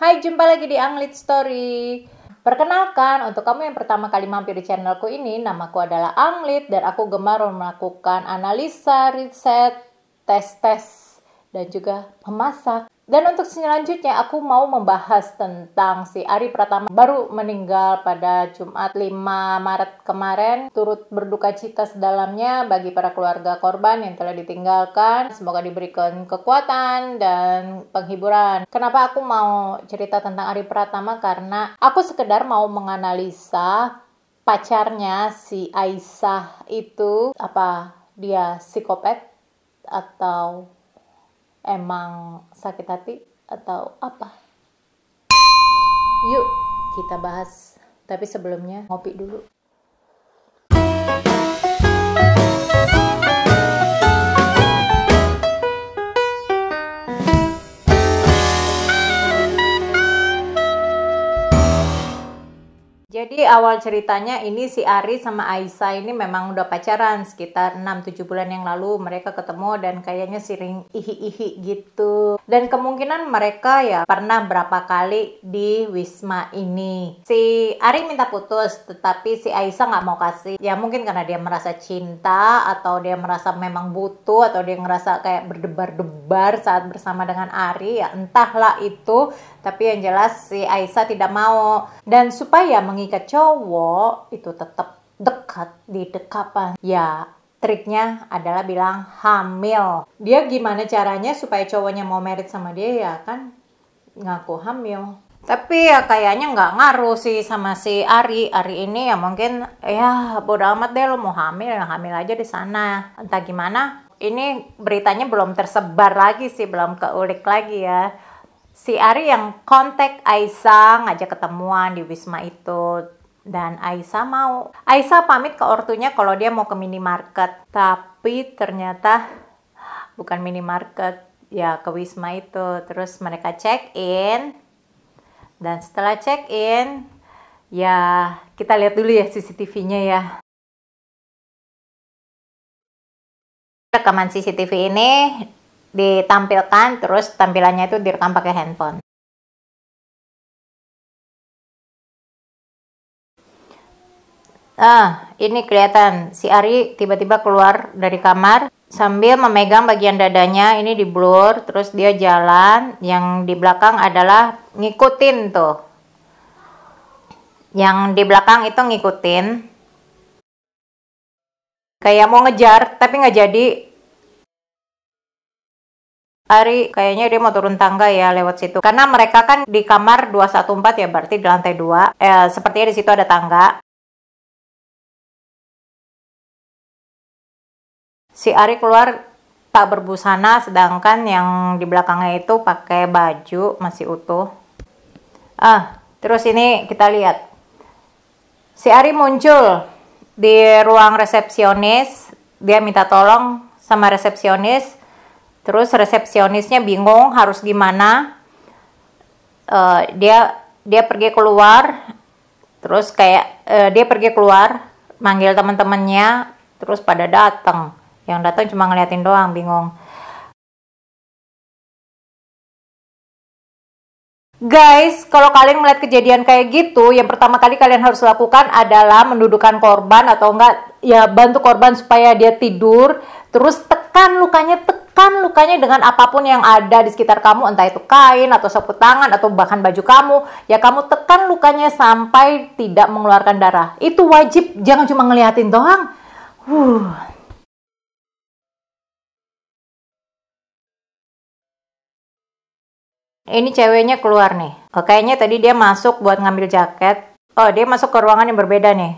Hai, jumpa lagi di Anglit Story. Perkenalkan, untuk kamu yang pertama kali mampir di channelku ini, namaku adalah Anglit dan aku gemar melakukan analisa, riset, tes-tes, dan juga memasak. Dan untuk selanjutnya aku mau membahas tentang si Ari Pratama baru meninggal pada Jumat 5 Maret kemarin. Turut berduka cita sedalamnya bagi para keluarga korban yang telah ditinggalkan. Semoga diberikan kekuatan dan penghiburan. Kenapa aku mau cerita tentang Ari Pratama? Karena aku sekedar mau menganalisa pacarnya si Aisyah itu, apa dia psikopat atau emang sakit hati atau apa? Yuk kita bahas. Tapi sebelumnya ngopi dulu. Jadi awal ceritanya ini si Ari sama Aisyah ini memang udah pacaran sekitar 6-7 bulan yang lalu. Mereka ketemu dan kayaknya sering ihi-ihi gitu. Dan kemungkinan mereka ya pernah berapa kali di Wisma ini. Si Ari minta putus, tetapi si Aisyah nggak mau kasih. Ya mungkin karena dia merasa cinta, atau dia merasa memang butuh, atau dia ngerasa kayak berdebar-debar saat bersama dengan Ari. Ya entahlah itu. Tapi yang jelas si Aisyah tidak mau. Dan supaya mengikat cowok itu tetap dekat di dekapan, ya triknya adalah bilang hamil. Dia gimana caranya supaya cowoknya mau merit sama dia? Ya kan ngaku hamil. Tapi ya kayaknya nggak ngaruh sih sama si Ari. Ari ini ya mungkin ya bodo amat deh, lo mau hamil ya hamil aja di sana. Entah gimana. Ini beritanya belum tersebar lagi sih, belum keulik lagi ya. Si Ari yang kontak Aisyah, ngajak ketemuan di Wisma itu. Dan Aisyah mau. Aisyah pamit ke ortunya kalau dia mau ke minimarket. Tapi ternyata bukan minimarket, ya ke Wisma itu. Terus mereka check in. Dan setelah check in, ya kita lihat dulu ya CCTV-nya ya. Rekaman CCTV ini ditampilkan, terus tampilannya itu direkam pakai handphone. Ini kelihatan si Ari tiba-tiba keluar dari kamar sambil memegang bagian dadanya, ini di blur, terus dia jalan, yang di belakang adalah ngikutin tuh. Yang di belakang itu ngikutin. Kayak mau ngejar, tapi nggak jadi. Ari kayaknya dia mau turun tangga ya lewat situ. Karena mereka kan di kamar 214 ya, berarti di lantai 2. Sepertinya di situ ada tangga. Si Ari keluar tak berbusana, sedangkan yang di belakangnya itu pakai baju masih utuh. Terus ini kita lihat. Si Ari muncul di ruang resepsionis. Dia minta tolong sama resepsionis. Terus resepsionisnya bingung harus gimana. Dia pergi keluar. Terus kayak dia pergi keluar, manggil teman-temannya, terus pada datang. Yang datang cuma ngeliatin doang, bingung. Guys, kalau kalian melihat kejadian kayak gitu, yang pertama kali kalian harus lakukan adalah mendudukan korban, atau enggak ya bantu korban supaya dia tidur. Terus tekan lukanya dengan apapun yang ada di sekitar kamu, entah itu kain atau sapu tangan atau bahkan baju kamu. Ya kamu tekan lukanya sampai tidak mengeluarkan darah. Itu wajib, jangan cuma ngeliatin doang. Ini ceweknya keluar nih. Kayaknya tadi dia masuk buat ngambil jaket. Dia masuk ke ruangan yang berbeda nih.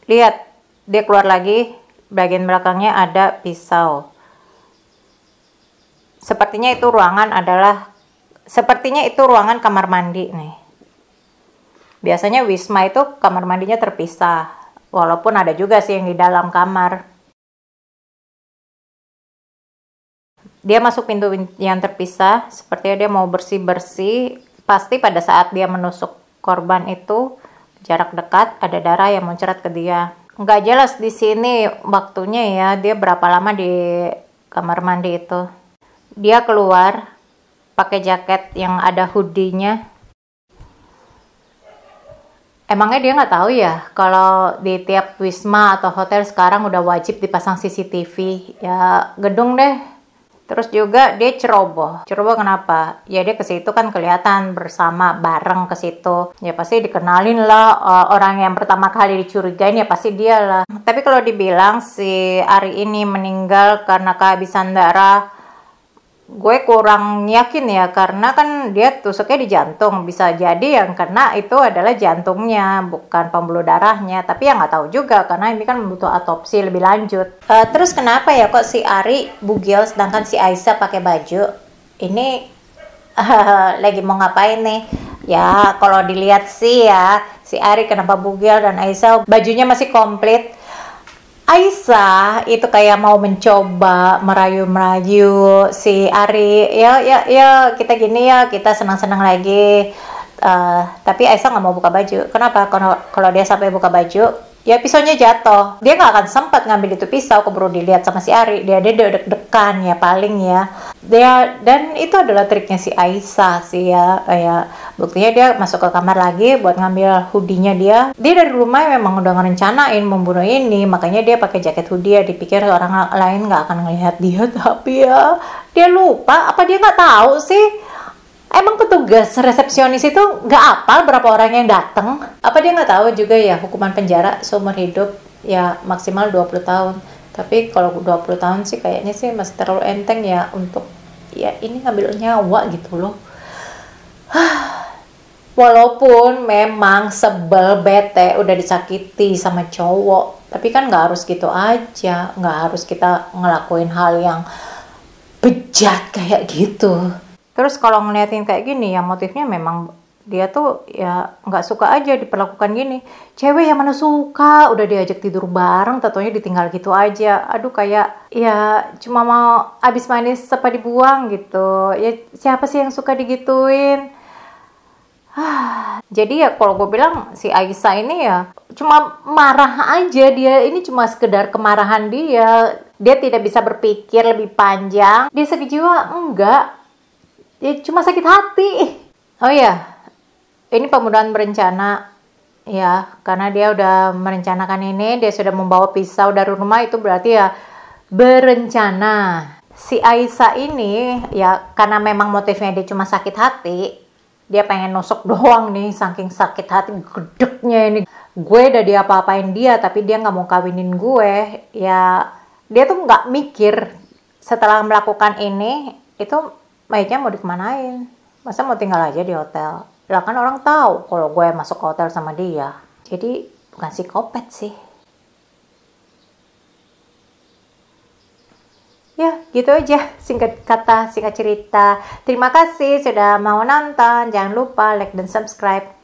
Lihat, dia keluar lagi. Bagian belakangnya ada pisau. Sepertinya itu ruangan kamar mandi nih. Biasanya Wisma itu kamar mandinya terpisah. Walaupun ada juga sih yang di dalam kamar. Dia masuk pintu yang terpisah. Sepertinya dia mau bersih-bersih. Pasti pada saat dia menusuk korban itu, jarak dekat, ada darah yang muncrat ke dia. Nggak jelas di sini waktunya ya, dia berapa lama di kamar mandi itu. Dia keluar pakai jaket yang ada hoodie-nya. Emangnya dia nggak tahu ya kalau di tiap wisma atau hotel sekarang udah wajib dipasang CCTV ya gedung deh. Terus juga dia ceroboh. Ceroboh kenapa? Ya dia ke situ kan kelihatan bersama bareng ke situ. Ya pasti dikenalin lah orang yang pertama kali dicurigain ya pasti dia lah. Tapi kalau dibilang si Ari ini meninggal karena kehabisan darah, gue kurang yakin ya, karena kan dia tusuknya di jantung. Bisa jadi yang kena itu adalah jantungnya, bukan pembuluh darahnya. Tapi ya nggak tahu juga, karena ini kan butuh autopsi lebih lanjut. Terus kenapa ya kok si Ari bugil sedangkan si Aisyah pakai baju? Ini lagi mau ngapain nih? Ya kalau dilihat sih ya, si Ari kenapa bugil dan Aisyah bajunya masih komplit. Aisyah itu kayak mau mencoba merayu-merayu si Ari, ya kita gini ya, kita senang-senang lagi. Tapi Aisyah nggak mau buka baju. Kenapa? Kalau dia sampai buka baju, ya pisaunya jatuh. Dia nggak akan sempat ngambil itu pisau, keburu dilihat sama si Ari. Dia deg-degan ya paling ya. Dan itu adalah triknya si Aisyah sih ya. Buktinya dia masuk ke kamar lagi buat ngambil hoodie-nya dia. Dia dari rumah memang udah ngerencanain membunuh ini, makanya dia pakai jaket hoodie. Dia dipikir orang lain nggak akan ngelihat dia, tapi ya dia lupa. Apa dia nggak tahu sih? Emang petugas resepsionis itu nggak apal berapa orang yang datang? Apa dia nggak tahu juga ya hukuman penjara seumur hidup ya maksimal 20 tahun. Tapi kalau 20 tahun sih kayaknya sih masih terlalu enteng ya untuk ya ini ngambil nyawa gitu loh. Walaupun memang sebel, bete, udah disakiti sama cowok, tapi kan nggak harus gitu aja. Nggak harus kita ngelakuin hal yang bejat kayak gitu. Terus kalau ngeliatin kayak gini ya motifnya memang dia tuh ya nggak suka aja diperlakukan gini. Cewek yang mana suka udah diajak tidur bareng, tatonya ditinggal gitu aja. Aduh kayak ya cuma mau abis manis apa dibuang gitu. Ya siapa sih yang suka digituin? Jadi ya kalau gue bilang si Aisyah ini ya cuma marah aja, dia ini cuma sekedar kemarahan dia. Dia tidak bisa berpikir lebih panjang. Dia sakit jiwa? Enggak. Ya cuma sakit hati. Oh ya, ini pembunuhan berencana ya, karena dia udah merencanakan ini, dia sudah membawa pisau dari rumah, itu berarti ya berencana. Si Aisyah ini ya karena memang motifnya dia cuma sakit hati, dia pengen nusuk doang nih, saking sakit hati gedeknya ini. Gue udah diapa-apain dia, tapi dia nggak mau kawinin gue. Ya dia tuh nggak mikir setelah melakukan ini itu mayatnya mau dikemanain. Masa mau tinggal aja di hotel? Lah kan orang tahu kalau gue masuk ke hotel sama dia. Jadi bukan psikopat sih. Ya gitu aja, singkat kata, singkat cerita. Terima kasih sudah mau nonton. Jangan lupa like dan subscribe.